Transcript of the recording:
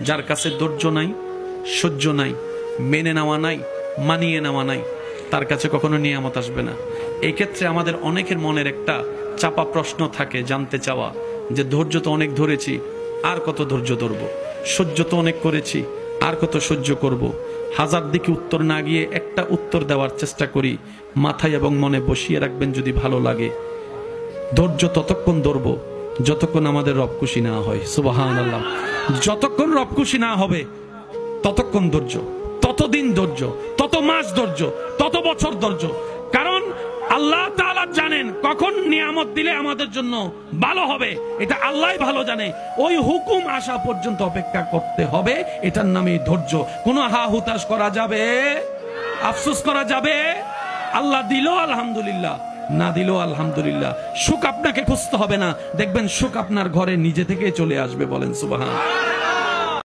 যার কাছে ধৈর্য নাই, সহ্য নাই, মেনে নেওয়া নাই, মানিয়ে নেওয়া নাই, তার কাছে কখনো নিয়ামত আসবে না। এই ক্ষেত্রে আমাদের অনেকের মনের একটা চাপা প্রশ্ন থাকে, জানতে চাওয়া যে ধৈর্য তো অনেক ধরেছি, আর কত ধৈর্য ধরবো? সহ্য তো অনেক করেছি, আর কত সহ্য করব? হাজার দিকে উত্তর না গিয়ে একটা উত্তর দেওয়ার চেষ্টা করি। মাথায় এবং মনে বসিয়ে রাখবেন, যদি ভালো লাগে ধৈর্য ততক্ষণ ধরবো যতক্ষণ আমাদের রব খুশি না হয়। সুবহানাল্লাহ। যতক্ষণ রব খুশি না হবে ততক্ষণ ধৈর্য, ততদিন ধৈর্য, তত মাস ধৈর্য, তত বছর ধৈর্য। কারণ আল্লাহ তাআলা জানেন কখন নিয়ামত দিলে আমাদের জন্য ভালো হবে, এটা আল্লাহই ভালো জানে। ওই হুকুম আসা পর্যন্ত অপেক্ষা করতে হবে, এটার নামে ধৈর্য। কোনো হা হুতাশ করা যাবে? আফসোস করা যাবে? আল্লাহ দিল আলহামদুলিল্লাহ, না দিল আলহামদুলিল্লাহ। সুখ আপনাকে খুঁজতে হবে না, দেখবেন সুখ আপনার ঘরে নিজে থেকে চলে আসবে। বলেন সুবহান।